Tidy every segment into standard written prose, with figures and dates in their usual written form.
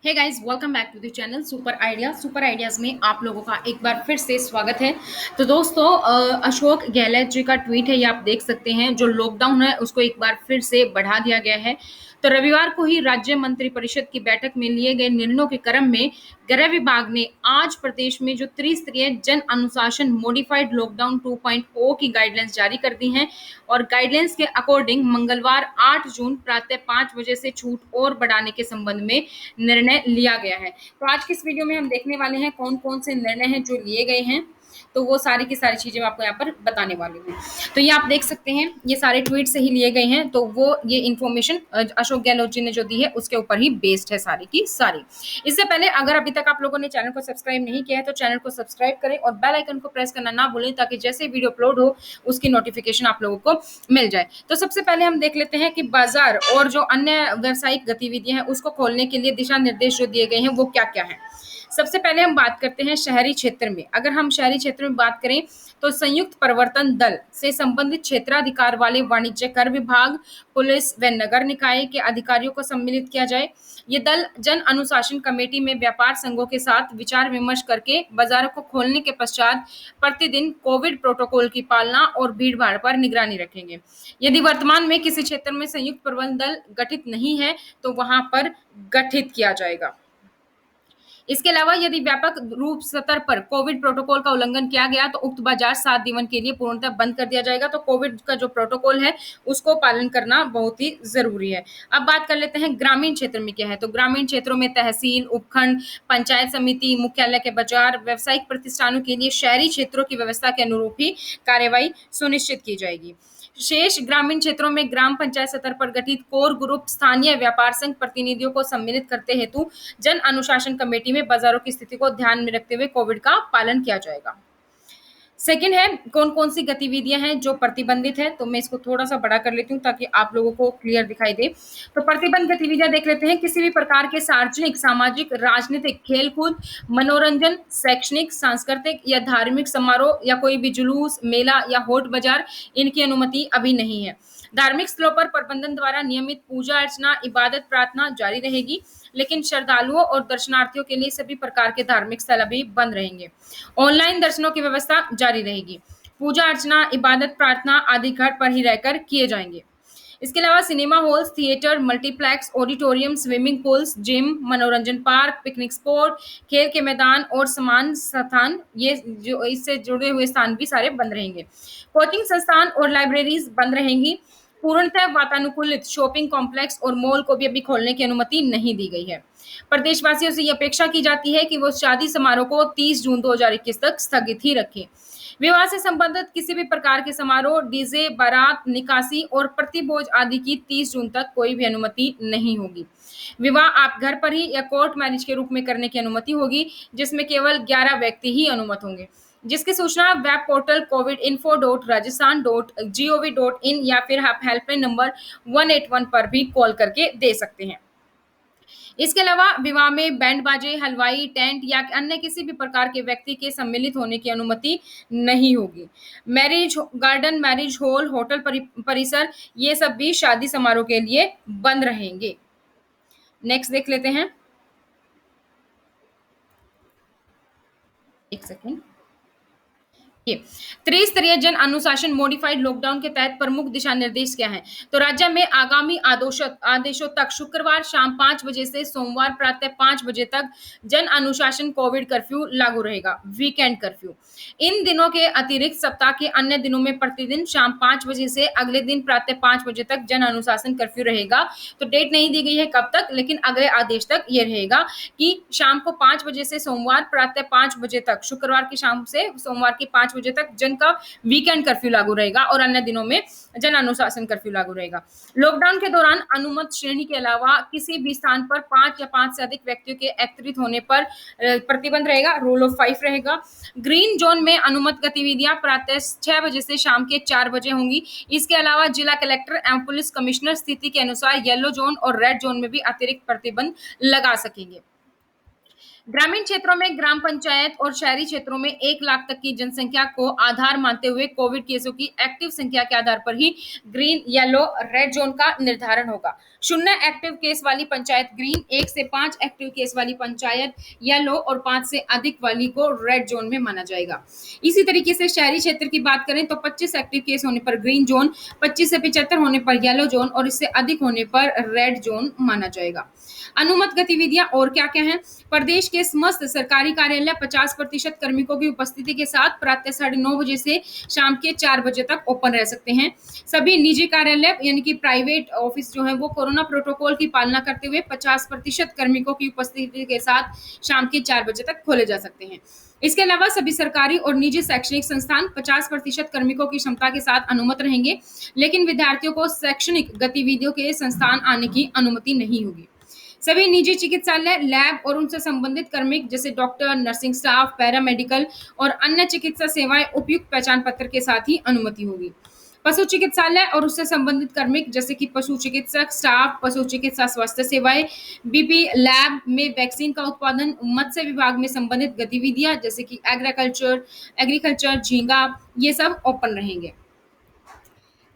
Hey guys, welcome back to the channel super ideas में आप लोगों का एक बार फिर से स्वागत है। तो दोस्तों, अशोक गहलोत जी का ट्वीट है, ये आप देख सकते हैं। जो लॉकडाउन है उसको एक बार फिर से बढ़ा दिया गया है। तो रविवार को ही राज्य मंत्रिपरिषद की बैठक में लिए गए निर्णयों के क्रम में गृह विभाग ने आज प्रदेश में जो त्रिस्तरीय जन अनुशासन मॉडिफाइड लॉकडाउन 2.0 की गाइडलाइंस जारी कर दी हैं। और गाइडलाइंस के अकॉर्डिंग मंगलवार 8 जून प्रातः 5 बजे से छूट और बढ़ाने के संबंध में निर्णय लिया गया है। तो आज की इस वीडियो में हम देखने वाले हैं कौन कौन से निर्णय हैं जो लिए गए हैं। तो वो सारी की सारी चीजें मैं आपको यहाँ पर बताने वाली हूँ। तो ये आप देख सकते हैं, ये सारे ट्वीट से ही लिए गए हैं। तो वो ये इन्फॉर्मेशन अशोक गहलोत जी ने जो दी है उसके ऊपर ही बेस्ड है सारी की सारी। इससे पहले अगर अभी तक आप लोगों ने चैनल को सब्सक्राइब नहीं किया है तो चैनल को सब्सक्राइब करें और बेल आइकन को प्रेस करना ना भूलें, ताकि जैसे वीडियो अपलोड हो उसकी नोटिफिकेशन आप लोगों को मिल जाए। तो सबसे पहले हम देख लेते हैं कि बाजार और जो अन्य व्यावसायिक गतिविधियां हैं उसको खोलने के लिए दिशा निर्देश जो दिए गए हैं वो क्या क्या है। सबसे पहले हम बात करते हैं शहरी क्षेत्र में। अगर हम शहरी क्षेत्र में बात करें तो संयुक्त प्रवर्तन दल से संबंधित क्षेत्राधिकार वाले वाणिज्य कर विभाग, पुलिस व नगर निकाय के अधिकारियों को सम्मिलित किया जाए। ये दल जन अनुशासन कमेटी में व्यापार संघों के साथ विचार विमर्श करके बाजारों को खोलने के पश्चात प्रतिदिन कोविड प्रोटोकॉल की पालना और भीड़ भाड़ पर निगरानी रखेंगे। यदि वर्तमान में किसी क्षेत्र में संयुक्त प्रबंधन दल गठित नहीं है तो वहां पर गठित किया जाएगा। इसके अलावा यदि व्यापक रूप स्तर पर कोविड प्रोटोकॉल का उल्लंघन किया गया तो उक्त बाजार 7 दिन के लिए पूर्णतः बंद कर दिया जाएगा। तो कोविड का जो प्रोटोकॉल है उसको पालन करना बहुत ही जरूरी है। अब बात कर लेते हैं ग्रामीण क्षेत्र में क्या है। तो ग्रामीण क्षेत्रों में तहसील, उपखंड, पंचायत समिति, मुख्यालय के बाजार, व्यावसायिक प्रतिष्ठानों के लिए शहरी क्षेत्रों की व्यवस्था के अनुरूप ही कार्यवाही सुनिश्चित की जाएगी। शेष ग्रामीण क्षेत्रों में ग्राम पंचायत स्तर पर गठित कोर ग्रुप स्थानीय व्यापार संघ प्रतिनिधियों को सम्मिलित करते हेतु जन अनुशासन कमेटी में बाजारों की स्थिति को ध्यान में रखते हुए कोविड का पालन किया जाएगा। सेकंड है, कौन कौन सी गतिविधियां हैं जो प्रतिबंधित है। तो मैं इसको थोड़ा सा बड़ा कर लेती हूँ ताकि आप लोगों को क्लियर दिखाई दे। तो प्रतिबंध गतिविधियां देख लेते हैं। किसी भी प्रकार के सार्वजनिक, सामाजिक, राजनीतिक, खेलकूद, मनोरंजन, शैक्षणिक, सांस्कृतिक या धार्मिक समारोह या कोई भी जुलूस, मेला या होट बाजार, इनकी अनुमति अभी नहीं है। धार्मिक स्थलों पर प्रबंधन द्वारा नियमित पूजा अर्चना, इबादत, प्रार्थना जारी रहेगी, लेकिन श्रद्धालुओं और दर्शनार्थियों के लिए सभी प्रकार के धार्मिक स्थल अभी बंद रहेंगे। ऑनलाइन दर्शनों की व्यवस्था जारी रहेगी। पूजा अर्चना, इबादत, प्रार्थना आदि घर पर ही रहकर किए जाएंगे। इसके अलावा cinema halls, theatre, multiplex, auditorium, swimming pools, gym, मनोरंजन पार्क, पिकनिक स्पॉट, खेल के मैदान और समान स्थान, ये जो इससे जुड़े हुए स्थान भी सारे बंद रहेंगे। कोचिंग संस्थान और लाइब्रेरीज बंद रहेंगी। पूर्णतः वातानुकूलित शॉपिंग कॉम्प्लेक्स और मॉल को भी अभी खोलने की अनुमति नहीं दी गई है। प्रदेशवासियों से ये अपेक्षा की जाती है कि वो शादी समारोह को 30 जून 2021 तक स्थगित ही रखें। विवाह से संबंधित किसी भी प्रकार के समारोह, डीजे, बारात, निकासी और प्रतिभोज आदि की 30 जून तक कोई भी अनुमति नहीं होगी। विवाह आप घर पर ही या कोर्ट मैरिज के रूप में करने की अनुमति होगी, जिसमें केवल 11 व्यक्ति ही अनुमत होंगे, जिसकी सूचना वेब पोर्टल covidinfo.rajasthan.gov.in या फिर आप हेल्पलाइन नंबर 181 पर भी कॉल करके दे सकते हैं। इसके अलावा विवाह में बैंड बाजे, हलवाई, टेंट या अन्य किसी भी प्रकार के व्यक्ति के सम्मिलित होने की अनुमति नहीं होगी। Marriage garden, marriage hall, hotel परिसर, ये सब भी शादी समारोह के लिए बंद रहेंगे। नेक्स्ट देख लेते हैं। एक सेकेंड। ये त्रिस्तरीय जन अनुशासन मॉडिफाइड लॉकडाउन के तहत प्रमुख दिशा निर्देश क्या हैं। तो राज्य में आगामी आदेशों तक शुक्रवार शाम 5 बजे से सोमवार प्रातः 5 बजे तक जन अनुशासन कोविड कर्फ्यू लागू रहेगा, वीकेंड कर्फ्यू। इन दिनों के अतिरिक्त सप्ताह के अन्य दिनों में प्रतिदिन शाम 5 बजे से अगले दिन प्रातः 5 बजे तक जन अनुशासन कर्फ्यू रहेगा। तो डेट नहीं दी गई है कब तक, लेकिन अगले आदेश तक ये रहेगा कि शाम को 5 बजे से सोमवार प्रातः 5 बजे तक, शुक्रवार की शाम से सोमवार की 5 बजे तक जन का वीकेंड कर्फ्यू लागू रहेगा और अन्य दिनों में जन अनुशासन कर्फ्यू लागू रहेगा। लॉकडाउन के दौरान अनुमत श्रेणी के अलावा किसी भी स्थान पर 5 या 5 से अधिक व्यक्तियों के एकत्रित होने पर प्रतिबंध रहेगा, रूल ऑफ 5 रहेगा। ग्रीन जोन में अनुमत गतिविधियां प्रातः 6 बजे से शाम के 4 बजे होंगी। इसके अलावा जिला कलेक्टर एवं पुलिस कमिश्नर स्थिति के अनुसार येलो जोन और रेड जोन में भी अतिरिक्त प्रतिबंध लगा सकेंगे। ग्रामीण क्षेत्रों में ग्राम पंचायत और शहरी क्षेत्रों में 1 लाख तक की जनसंख्या को आधार मानते हुए कोविड केसों की एक्टिव संख्या के आधार पर ही ग्रीन, येलो, रेड जोन का निर्धारण होगा। 0 एक्टिव केस वाली पंचायत ग्रीन, 1 से 5 एक्टिव केस वाली पंचायत येलो और 5 से अधिक वाली को रेड जोन में माना जाएगा। इसी तरीके से शहरी क्षेत्र की बात करें तो 25 एक्टिव केस होने पर ग्रीन जोन, 25 से 75 होने पर येलो जोन और इससे अधिक होने पर रेड जोन माना जाएगा। अनुमत गतिविधियां और क्या क्या है? प्रदेश के समस्त सरकारी कार्यालय 50% कार्मिकों की उपस्थिति के साथ प्रातः 9:30 बजे से शाम के 4 बजे तक ओपन रह सकते हैं। सभी निजी कार्यालय यानी कि प्राइवेट ऑफिस जो है वो कोरोना प्रोटोकॉल की पालना करते हुए 50% कार्मिकों की उपस्थिति के साथ शाम के 4 बजे तक खोले जा सकते हैं। इसके अलावा सभी सरकारी और निजी शैक्षणिक संस्थान 50% कार्मिकों की क्षमता के साथ अनुमत रहेंगे, लेकिन विद्यार्थियों को शैक्षणिक गतिविधियों के संस्थान आने की अनुमति नहीं होगी। सभी निजी चिकित्सालय, लैब और उनसे संबंधित कार्मिक जैसे डॉक्टर, नर्सिंग स्टाफ, पैरामेडिकल और अन्य चिकित्सा सेवाएं उपयुक्त पहचान पत्र के साथ ही अनुमति होगी। पशु चिकित्सालय और उससे संबंधित कार्मिक जैसे कि पशु चिकित्सक स्टाफ, पशु चिकित्सा स्वास्थ्य सेवाएं, बीपी लैब में वैक्सीन का उत्पादन, मत्स्य विभाग में संबंधित गतिविधियां जैसे कि एग्रीकल्चर, झींगा, ये सब ओपन रहेंगे।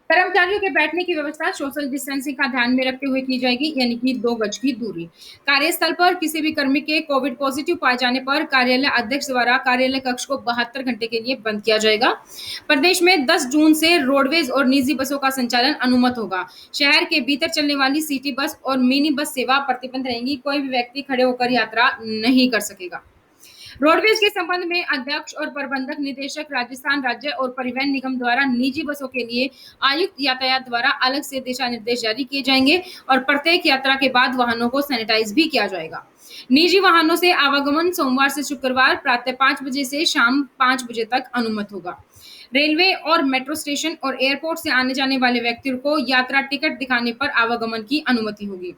कर्मचारियों के बैठने की व्यवस्था सोशल डिस्टेंसिंग का ध्यान में रखते हुए की जाएगी, यानी कि 2 गज की दूरी। कार्यस्थल पर किसी भी कर्मी के कोविड पॉजिटिव पाए जाने पर कार्यालय अध्यक्ष द्वारा कार्यालय कक्ष को 72 घंटे के लिए बंद किया जाएगा। प्रदेश में 10 जून से रोडवेज और निजी बसों का संचालन अनुमत होगा। शहर के भीतर चलने वाली सिटी बस और मिनी बस सेवा प्रतिबंध रहेंगी। कोई भी व्यक्ति खड़े होकर यात्रा नहीं कर सकेगा। रोडवेज के संबंध में अध्यक्ष और प्रबंधक निदेशक राजस्थान राज्य और परिवहन निगम द्वारा निजी बसों के लिए आयुक्त यातायात द्वारा अलग से दिशा निर्देश जारी किए जाएंगे और प्रत्येक यात्रा के बाद वाहनों को सैनिटाइज भी किया जाएगा। निजी वाहनों से आवागमन सोमवार से शुक्रवार प्रातः 5 बजे से शाम 5 बजे तक अनुमत होगा। रेलवे और मेट्रो स्टेशन और एयरपोर्ट से आने जाने वाले व्यक्तियों को यात्रा टिकट दिखाने पर आवागमन की अनुमति होगी।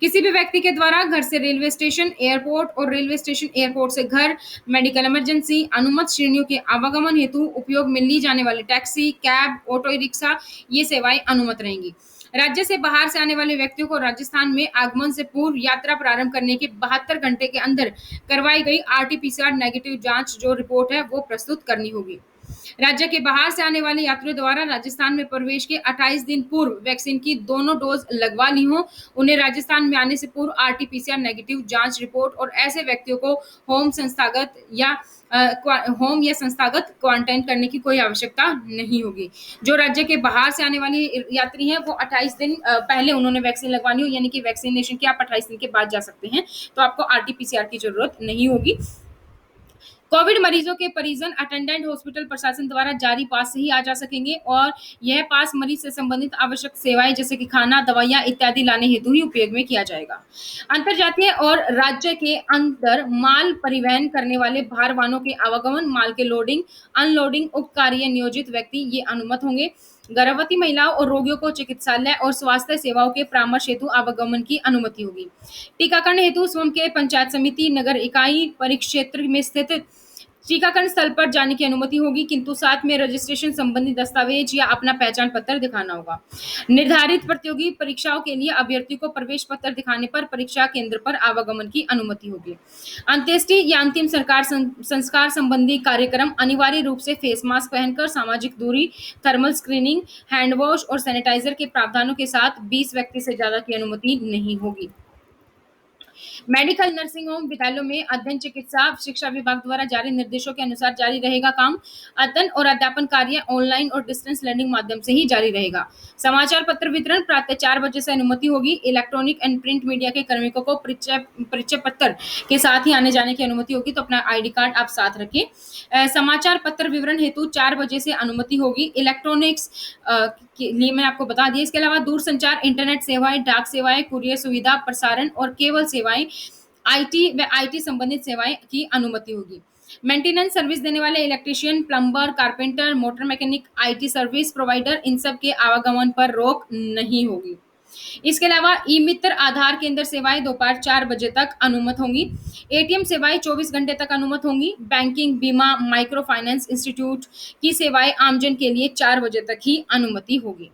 किसी भी व्यक्ति के द्वारा घर से रेलवे स्टेशन, एयरपोर्ट और रेलवे स्टेशन, एयरपोर्ट से घर, मेडिकल इमरजेंसी, अनुमत श्रेणियों के आवागमन हेतु उपयोग में ली जाने वाली टैक्सी, कैब, ऑटो रिक्शा, ये सेवाएं अनुमत रहेंगी। राज्य से बाहर से आने वाले व्यक्तियों को राजस्थान में आगमन से पूर्व यात्रा प्रारंभ करने के 72 घंटे के अंदर करवाई गई आरटी-पीसीआर नेगेटिव जांच जो रिपोर्ट है वो प्रस्तुत करनी होगी। राज्य के बाहर से आने वाले यात्रियों द्वारा राजस्थान में प्रवेश के 28 दिन पूर्व वैक्सीन की दोनों डोज लगवा ली हो, उन्हें राजस्थान में आने से पूर्व आरटी-पीसीआर नेगेटिव जांच रिपोर्ट और ऐसे व्यक्तियों को होम या संस्थागत क्वारंटाइन करने की कोई आवश्यकता नहीं होगी। जो राज्य के बाहर से आने वाली यात्री हैं वो 28 दिन पहले उन्होंने वैक्सीन लगवानी हो, यानी कि वैक्सीनेशन के आप 28 दिन के बाद जा सकते हैं, तो आपको आरटी-पीसीआर की जरूरत नहीं होगी। कोविड मरीजों के परिजन अटेंडेंट हॉस्पिटल प्रशासन द्वारा जारी पास से ही आ जा सकेंगे और यह पास मरीज से संबंधित आवश्यक सेवाएं जैसे कि खाना, दवाइयां इत्यादि लाने हेतु ही उपयोग में किया जाएगा। अंतरजातीय और राज्य के अंदर माल परिवहन करने वाले भार वाहनों के आवागमन, माल के लोडिंग, अनलोडिंग उक्त कार्य नियोजित व्यक्ति ये अनुमत होंगे। गर्भवती महिलाओं और रोगियों को चिकित्सालय और स्वास्थ्य सेवाओं के परामर्श हेतु आवागमन की अनुमति होगी। टीकाकरण हेतु स्वयं के पंचायत समिति, नगर इकाई, परिक्षेत्र में स्थित टीकाकरण स्थल पर जाने की अनुमति होगी, किंतु साथ में रजिस्ट्रेशन संबंधी दस्तावेज या अपना पहचान पत्र दिखाना होगा। निर्धारित प्रतियोगी परीक्षाओं के लिए अभ्यर्थी को प्रवेश पत्र दिखाने पर परीक्षा केंद्र पर आवागमन की अनुमति होगी। अंत्येष्टि या अंतिम संस्कार संबंधी कार्यक्रम अनिवार्य रूप से फेस मास्क पहनकर, सामाजिक दूरी, थर्मल स्क्रीनिंग, हैंड वॉश और सैनिटाइजर के प्रावधानों के साथ 20 व्यक्ति से ज्यादा की अनुमति नहीं होगी। मेडिकल, नर्सिंग होम, विद्यालयों में अध्ययन चिकित्सा शिक्षा विभाग द्वारा जारी निर्देशों के अनुसार जारी रहेगा काम। अध्ययन और अध्यापन कार्य ऑनलाइन और डिस्टेंस लर्निंग माध्यम से ही जारी रहेगा। समाचार पत्र वितरण प्रातः 4 बजे से अनुमति होगी। इलेक्ट्रॉनिक एंड प्रिंट मीडिया के कार्मिकों को परिचय पत्र के साथ ही आने जाने की अनुमति होगी, तो अपना आईडी कार्ड आप साथ रखें। समाचार पत्र विवरण हेतु 4 बजे से अनुमति होगी। इलेक्ट्रॉनिक्स के लिए मैं आपको बता दिया। इसके अलावा दूरसंचार, इंटरनेट सेवाएं, डाक सेवाएं, कुरियर सुविधा, प्रसारण और केबल सेवाएं, आईटी व आईटी संबंधित सेवाएं की अनुमति होगी। मेंटेनेंस सर्विस देने वाले electrician, plumber, carpenter, motor mechanic, IT service provider, इन सब के आवागमन पर रोक नहीं होगी। इसके अलावा ई मित्र आधार केंद्र सेवाएं दोपहर 4 बजे तक अनुमत होंगी। एटीएम सेवाएं 24 घंटे तक अनुमत होंगी। बैंकिंग, बीमा, माइक्रो फाइनेंस इंस्टीट्यूट की सेवाएं आमजन के लिए 4 बजे तक ही अनुमति होगी।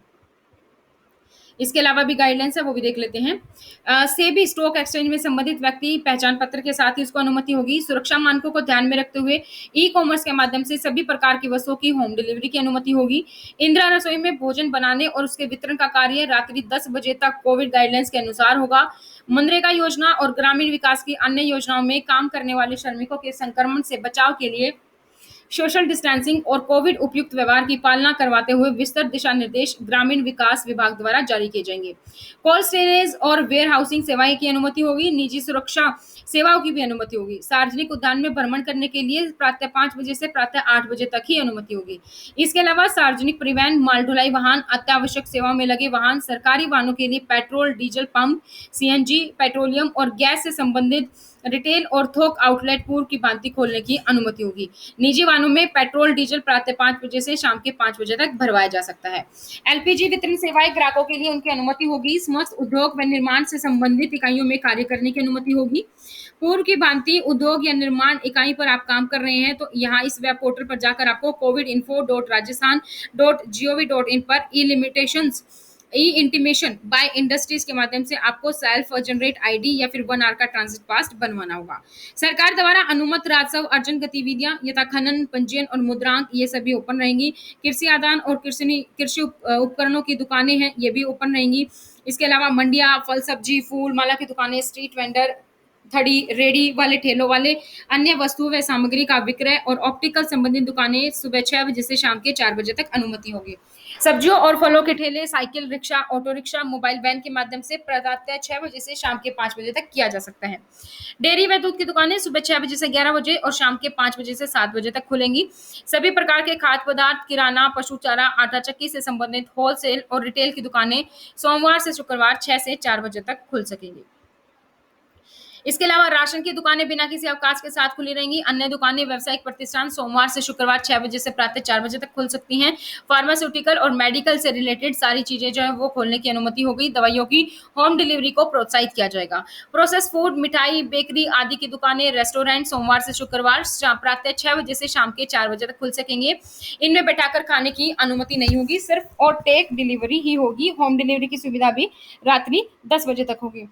इसके अलावा भी गाइडलाइंस है, वो भी देख लेते हैं। सेबी स्टॉक एक्सचेंज में संबंधित व्यक्ति पहचान पत्र के साथ ही उसको अनुमति होगी। सुरक्षा मानकों को ध्यान में रखते हुए ई कॉमर्स के माध्यम से सभी प्रकार की वस्तुओं की होम डिलीवरी की अनुमति होगी। इंदिरा रसोई में भोजन बनाने और उसके वितरण का कार्य रात्रि 10 बजे तक कोविड गाइडलाइंस के अनुसार होगा। मनरेगा योजना और ग्रामीण विकास की अन्य योजनाओं में काम करने वाले श्रमिकों के संक्रमण से बचाव के लिए सोशल डिस्टेंसिंग और कोविड उपयुक्त व्यवहार की पालना करवाते हुए विस्तृत दिशा निर्देश ग्रामीण विकास विभाग द्वारा जारी किए जाएंगे। कोल्ड स्टोरेज और वेयर हाउसिंग सेवाएं की अनुमति होगी। निजी सुरक्षा सेवाओं की भी अनुमति होगी। सार्वजनिक उद्यान में भ्रमण करने के लिए प्रातः 5 बजे से प्रातः 8 बजे तक ही अनुमति होगी। इसके अलावा सार्वजनिक परिवहन, माल ढुलाई वाहन, अत्यावश्यक सेवाओं में लगे वाहन, सरकारी वाहनों के लिए petrol, diesel pump, CNG, petroleum और गैस से संबंधित रिटेल और थोक आउटलेट पूर्व की भांति खोलने की अनुमति होगी। निजी वाहनों में पेट्रोल डीजल प्रातः 5 बजे से शाम के 5 बजे तक भरवाया जा सकता है। एलपीजी वितरण सेवाएं ग्राहकों के लिए उनकी अनुमति होगी। समस्त उद्योग व निर्माण से संबंधित इकाइयों में कार्य करने की अनुमति होगी। पूर्व की भांति उद्योग या निर्माण इकाई पर आप काम कर रहे हैं तो यहाँ इस वेब पोर्टल पर जाकर आपको covidinfo.rajasthan.gov.in पर e limitations e intimation by industries के माध्यम से आपको सेल्फ जनरेट आईडी या फिर 1 आवर का ट्रांजिट पास बनवाना होगा। सरकार द्वारा अनुमत राजस्व अर्जन गतिविधियां यथा खनन, पंजीयन और मुद्रांक ये सभी ओपन रहेंगी। कृषि आदान और कृषि उपकरणों की दुकानें हैं, ये भी ओपन रहेंगी। इसके अलावा मंडिया, फल सब्जी, फूल माला की दुकानें, स्ट्रीट वेंडर, थड़ी रेडी वाले, ठेलों वाले, अन्य वस्तुओं व सामग्री का विक्रय और ऑप्टिकल संबंधित दुकानें सुबह 6 बजे से शाम के 4 बजे तक अनुमति होगी। सब्जियों और फलों के ठेले, cycle rickshaw, auto rickshaw, mobile van के माध्यम से प्रातः 6 बजे से शाम के 5 बजे तक किया जा सकता है। डेयरी व दूध की दुकानें सुबह 6 बजे से 11 बजे और शाम के 5 बजे से 7 बजे तक खुलेंगी। सभी प्रकार के खाद्य पदार्थ, किराना, पशु चारा, आटा चक्की से संबंधित होलसेल और रिटेल की दुकानें सोमवार से शुक्रवार 6 से 4 बजे तक खुल सकेंगी। इसके अलावा राशन की दुकानें बिना किसी अवकाश के साथ खुली रहेंगी। अन्य दुकानें, व्यावसायिक प्रतिष्ठान सोमवार से शुक्रवार 6 बजे से प्रातः 4 बजे तक खुल सकती हैं। फार्मास्यूटिकल और मेडिकल से रिलेटेड सारी चीजें जो है वो खोलने की अनुमति होगी। दवाइयों की होम डिलीवरी को प्रोत्साहित किया जाएगा। प्रोसेस फूड, मिठाई, बेकरी आदि की दुकानें, रेस्टोरेंट सोमवार से शुक्रवार प्रातः 6 बजे से शाम के 4 बजे तक खुल सकेंगे। इनमें बैठाकर खाने की अनुमति नहीं होगी, सिर्फ और टेक डिलीवरी ही होगी। होम डिलीवरी की सुविधा भी रात्रि 10 बजे तक होगी।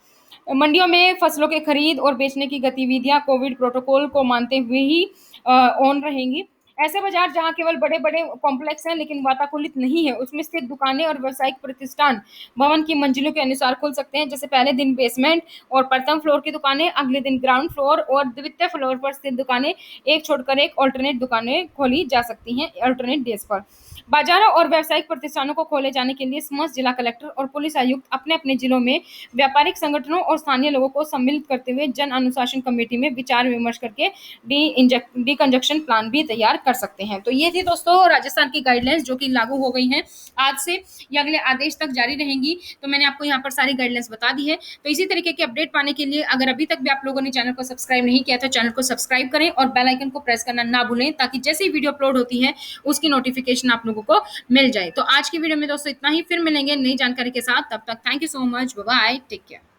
मंडियों में फसलों के खरीद और बेचने की गतिविधियां कोविड प्रोटोकॉल को मानते हुए ही ऑन रहेंगी। ऐसे बाजार जहां केवल बड़े बड़े कॉम्प्लेक्स हैं लेकिन वातानुकूलित नहीं है, उसमें स्थित दुकानें और व्यावसायिक प्रतिष्ठान भवन की मंजिलों के अनुसार खुल सकते हैं। जैसे पहले दिन बेसमेंट और प्रथम फ्लोर की दुकानें, अगले दिन ग्राउंड फ्लोर और द्वितीय फ्लोर पर स्थित दुकानें, एक छोड़कर एक ऑल्टरनेट दुकानें खोली जा सकती हैं ऑल्टरनेट डेज पर। बाजारों और व्यावसायिक प्रतिष्ठानों को खोले जाने के लिए समस्त जिला कलेक्टर और पुलिस आयुक्त अपने अपने जिलों में व्यापारिक संगठनों और स्थानीय लोगों को सम्मिलित करते हुए जन अनुशासन कमेटी में विचार विमर्श करके डी कंजक्शन प्लान भी तैयार कर सकते हैं। तो ये थी दोस्तों राजस्थान की गाइडलाइंस जो कि लागू हो गई हैं आज से, ये अगले आदेश तक जारी रहेंगी। तो मैंने आपको यहाँ पर सारी गाइडलाइंस बता दी है। तो इसी तरीके की अपडेट पाने के लिए अगर अभी तक भी आप लोगों ने चैनल को सब्सक्राइब नहीं किया तो चैनल को सब्सक्राइब करें और बेल आइकन को प्रेस करना ना भूलें, ताकि जैसे ही वीडियो अपलोड होती है उसकी नोटिफिकेशन आप लोगों को मिल जाए। तो आज की वीडियो में दोस्तों इतना ही, फिर मिलेंगे नई जानकारी के साथ। तब तक thank you so much, bye bye, take care.